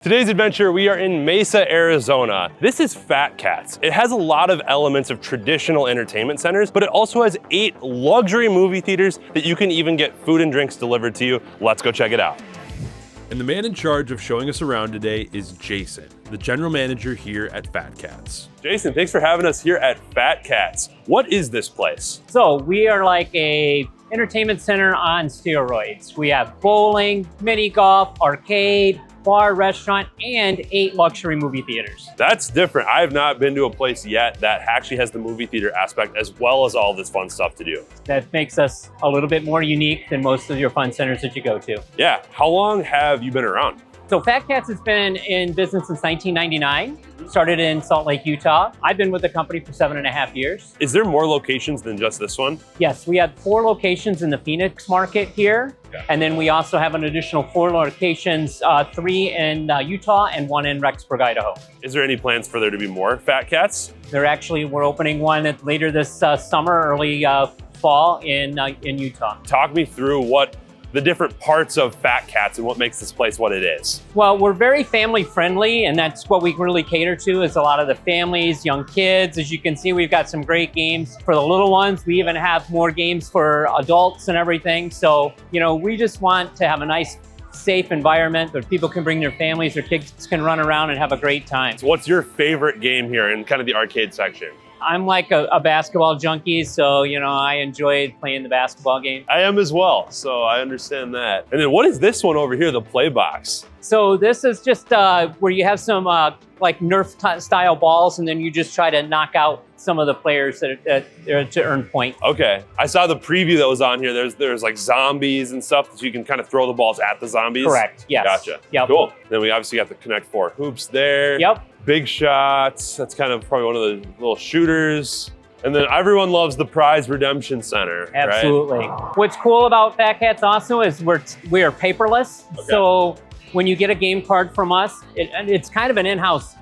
Today's adventure, we are in Mesa, Arizona. This is FatCats. It has a lot of elements of traditional entertainment centers, but it also has 8 luxury movie theaters that you can even get food and drinks delivered to you. Let's go check it out. And the man in charge of showing us around today is Jason, the general manager here at FatCats. Jason, thanks for having us here at FatCats. What is this place? So we are like a entertainment center on steroids. We have bowling, mini golf, arcade, bar, restaurant, and 8 luxury movie theaters. That's different. I have not been to a place yet that actually has the movie theater aspect as well as all this fun stuff to do. That makes us a little bit more unique than most of your fun centers that you go to. Yeah, how long have you been around? So FatCats has been in business since 1999. Started in Salt Lake, Utah. I've been with the company for 7.5 years. Is there more locations than just this one? Yes, we have 4 locations in the Phoenix market here. Yeah. And then we also have an additional 4 locations, 3 in Utah and 1 in Rexburg, Idaho. Is there any plans for there to be more FatCats? We're opening one later this summer, early fall in Utah. Talk me through what the different parts of FatCats and what makes this place what it is. Well, we're very family friendly, and that's what we really cater to is a lot of the families, young kids. As you can see, we've got some great games for the little ones. We even have more games for adults and everything. So, we just want to have a nice, safe environment where people can bring their families, their kids can run around and have a great time. So what's your favorite game here in kind of the arcade section? I'm like a basketball junkie, so, I enjoyed playing the basketball game. I am as well, so I understand that. And then what is this one over here, the play box? So this is just where you have some like Nerf style balls, and then you just try to knock out some of the players that to earn points. Okay, I saw the preview that was on here. There's like zombies and stuff that you can kind of throw the balls at the zombies. Correct, yes. Gotcha, yep. Cool. Then we obviously got the Connect 4 hoops there. Yep. Big shots, that's kind of probably one of the little shooters. And then everyone loves the prize redemption center, absolutely. Right? What's cool about FatCats also is we are paperless. Okay. So when you get a game card from us, it's kind of an in-house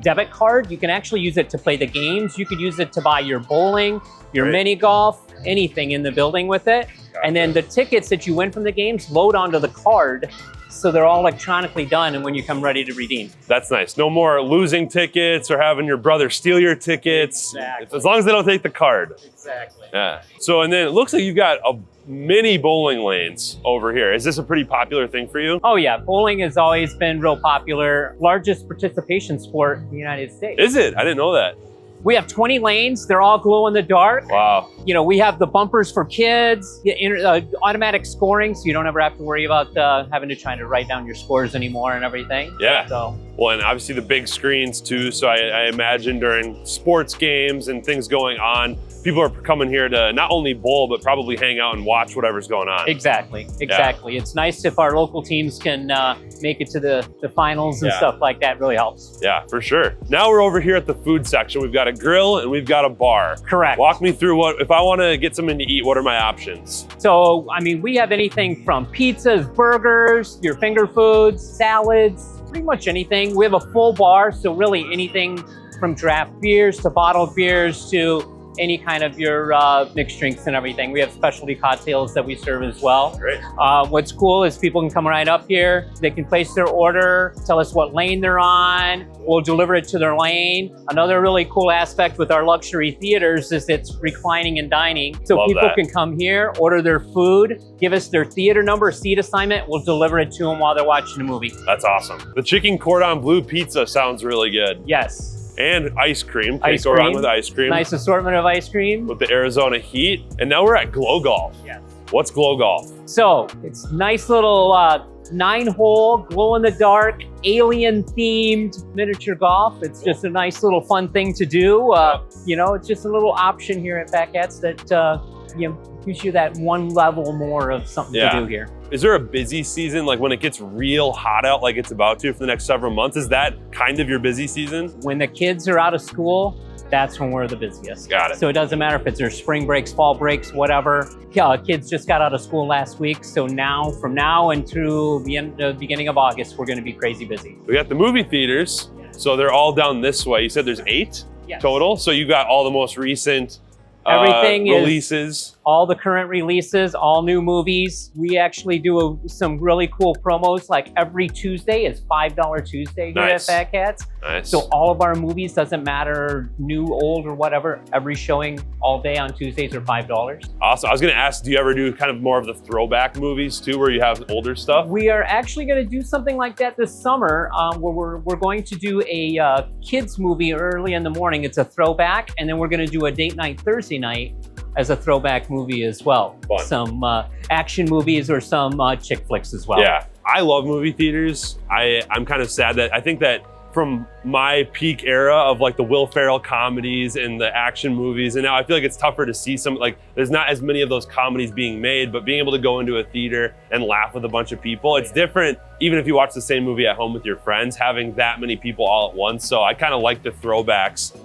debit card. You can actually use it to play the games. You could use it to buy your bowling, your mini golf, anything in the building with it. Gotcha. And then the tickets that you win from the games load onto the card. So they're all electronically done, and when you come ready to redeem. That's nice. No more losing tickets or having your brother steal your tickets. Exactly. As long as they don't take the card. Exactly. Yeah. So, and then it looks like you've got a mini bowling lanes over here. Is this a pretty popular thing for you? Oh yeah, bowling has always been real popular. Largest participation sport in the United States. Is it? I didn't know that. We have 20 lanes. They're all glow in the dark. Wow. We have the bumpers for kids, automatic scoring, so you don't ever have to worry about having to try to write down your scores anymore and everything. Yeah. So. Well, and obviously the big screens too. So I imagine during sports games and things going on, people are coming here to not only bowl, but probably hang out and watch whatever's going on. Exactly. Yeah. It's nice if our local teams can make it to the finals and stuff like that. Really helps. Yeah, for sure. Now we're over here at the food section. We've got a grill and we've got a bar. Correct. Walk me through if I want to get something to eat, what are my options? So, we have anything from pizzas, burgers, your finger foods, salads, pretty much anything. We have a full bar, so really anything from draft beers to bottled beers to any kind of your mixed drinks and everything. We have specialty cocktails that we serve as well. Great. What's cool is people can come right up here. They can place their order, tell us what lane they're on. We'll deliver it to their lane. Another really cool aspect with our luxury theaters is it's reclining and dining. So Love people that. can come here, order their food, give us their theater number, seat assignment. We'll deliver it to them while they're watching a movie. That's awesome. The chicken cordon bleu pizza sounds really good. Yes. And ice cream. Can't go wrong with ice cream. Nice assortment of ice cream. With the Arizona heat. And now we're at Glow Golf. Yes. What's Glow Golf? So it's nice little 9-hole, glow-in-the-dark, alien-themed miniature golf. It's just a nice little fun thing to do. It's just a little option here at FatCats that gives you that one level more of something to do here. Is there a busy season, like when it gets real hot out like it's about to for the next several months? Is that kind of your busy season? When the kids are out of school, that's when we're the busiest. Got it. So it doesn't matter if it's their spring breaks, fall breaks, whatever. Kids just got out of school last week. So from now and through the beginning of August, we're going to be crazy busy. We got the movie theaters. So they're all down this way. You said there's 8 total. So you got all the most recent Everything releases. All the current releases, all new movies. We actually do some really cool promos. Like every Tuesday is $5 Tuesday here at FatCats. Nice. So all of our movies, doesn't matter new, old, or whatever, every showing all day on Tuesdays are $5. Awesome. I was going to ask, do you ever do kind of more of the throwback movies too, where you have older stuff? We are actually going to do something like that this summer, where we're going to do a kids movie early in the morning. It's a throwback, and then we're going to do a date night Thursday night as a throwback movie as well. Fun. Some action movies or some chick flicks as well. Yeah, I love movie theaters. I'm kind of sad that I think that from my peak era of like the Will Ferrell comedies and the action movies, and now I feel like it's tougher to see some, like there's not as many of those comedies being made, but being able to go into a theater and laugh with a bunch of people, it's different even if you watch the same movie at home with your friends, having that many people all at once. So I kind of like the throwbacks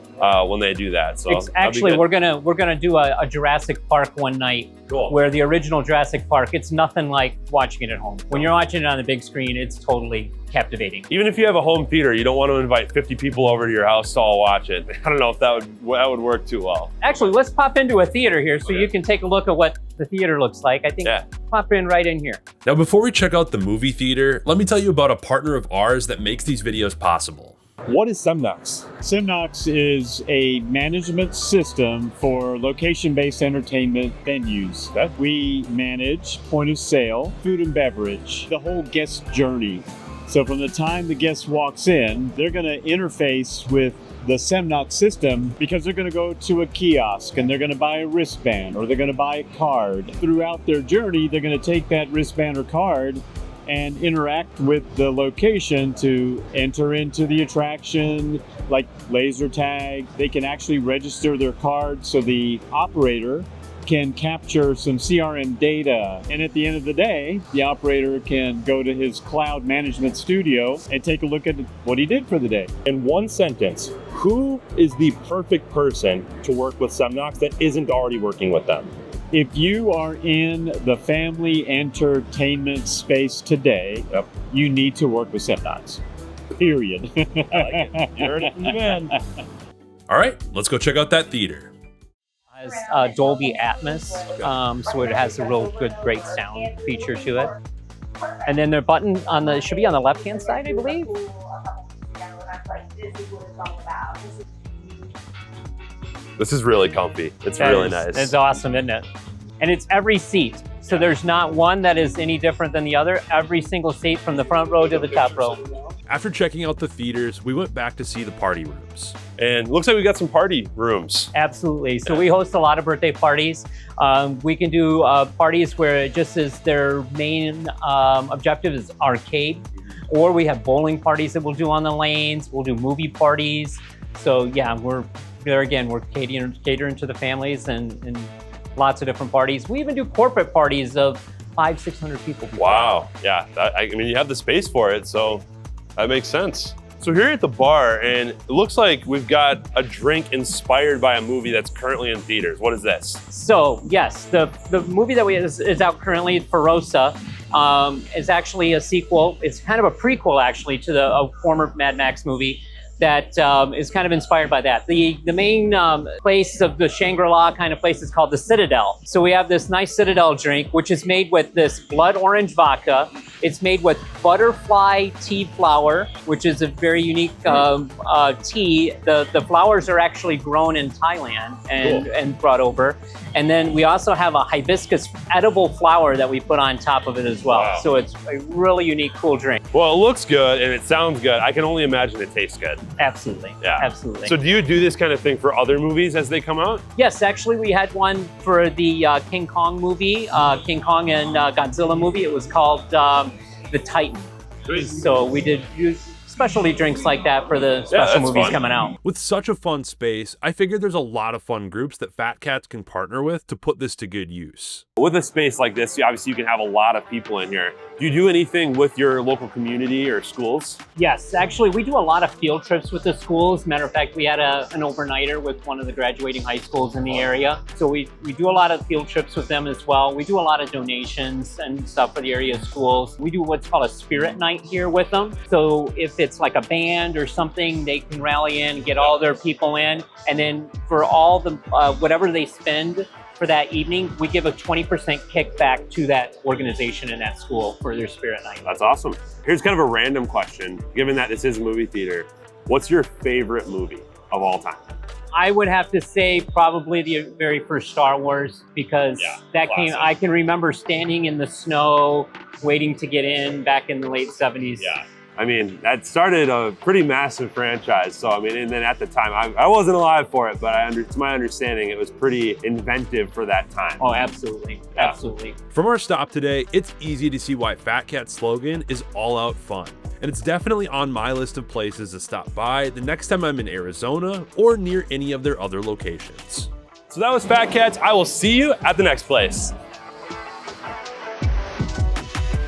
when they do that. So actually, we're gonna do a Jurassic Park one night. Cool. Where the original Jurassic Park, it's nothing like watching it at home. When you're watching it on the big screen, it's totally captivating. Even if you have a home theater, you don't want to invite 50 people over to your house to all watch it. I don't know if that would work too well. Actually, let's pop into a theater here so you can take a look at what the theater looks like. I think pop in right in here. Now, before we check out the movie theater, let me tell you about a partner of ours that makes these videos possible. What is Semnox? Semnox is a management system for location-based entertainment venues. We manage point of sale, food and beverage, the whole guest journey. So from the time the guest walks in, they're going to interface with the Semnox system because they're going to go to a kiosk and they're going to buy a wristband or they're going to buy a card. Throughout their journey, they're going to take that wristband or card and interact with the location to enter into the attraction, like laser tag. They can actually register their card so the operator can capture some CRM data. And at the end of the day, the operator can go to his cloud management studio and take a look at what he did for the day. In one sentence, who is the perfect person to work with Semnox that isn't already working with them? If you are in the family entertainment space today, you need to work with Semnox. Period. I like it. You heard it from the man. All right, let's go check out that theater. It has Dolby Atmos, so it has a real good, great sound feature to it. And then the button on the should be on the left-hand side, I believe. This is really comfy. It's really nice. It's awesome, isn't it? And it's every seat. So there's not one that is any different than the other. Every single seat from the front row to the top row. After checking out the theaters, we went back to see the party rooms. And looks like we got some party rooms. Absolutely. So we host a lot of birthday parties. We can do parties where it just is their main objective is arcade. Or we have bowling parties that we'll do on the lanes. We'll do movie parties. So yeah, we're catering to the families and lots of different parties. We even do corporate parties of 500-600 people. Wow. Yeah. I mean, you have the space for it, so that makes sense. So here at the bar, and it looks like we've got a drink inspired by a movie that's currently in theaters. What is this? So yes, the movie that is out currently, Ferosa, is actually a sequel. It's kind of a prequel actually to a former Mad Max movie that is kind of inspired by that. The main place of the Shangri-La kind of place is called the Citadel. So we have this nice Citadel drink, which is made with this blood orange vodka. It's made with butterfly tea flower, which is a very unique tea. The flowers are actually grown in Thailand and brought over. And then we also have a hibiscus edible flower that we put on top of it as well. Wow. So it's a really unique, cool drink. Well, it looks good and it sounds good. I can only imagine it tastes good. Absolutely. Yeah. Absolutely. So do you do this kind of thing for other movies as they come out? Yes, actually we had one for the King Kong movie, King Kong and Godzilla movie. It was called The Titan. So we did use specialty drinks like that for the special movies coming out. With such a fun space, I figured there's a lot of fun groups that FatCats can partner with to put this to good use. With a space like this, obviously you can have a lot of people in here. Do you do anything with your local community or schools? Yes, actually we do a lot of field trips with the schools. Matter of fact, we had an overnighter with one of the graduating high schools in the area. So we do a lot of field trips with them as well. We do a lot of donations and stuff for the area schools. We do what's called a spirit night here with them. So if it's like a band or something, they can rally in, get all their people in, and then for all the whatever they spend for that evening, we give a 20% kickback to that organization in that school for their spirit night. That's awesome. Here's kind of a random question. Given that this is a movie theater, what's your favorite movie of all time? I would have to say probably the very first Star Wars, because that classic. came, I can remember standing in the snow waiting to get in back in the late 70s. Yeah. I mean, that started a pretty massive franchise. So, I mean, and then at the time, I wasn't alive for it, but to my understanding, it was pretty inventive for that time. Oh, absolutely. Yeah. Absolutely. From our stop today, it's easy to see why FatCat's slogan is all out fun. And it's definitely on my list of places to stop by the next time I'm in Arizona or near any of their other locations. So that was FatCats. I will see you at the next place.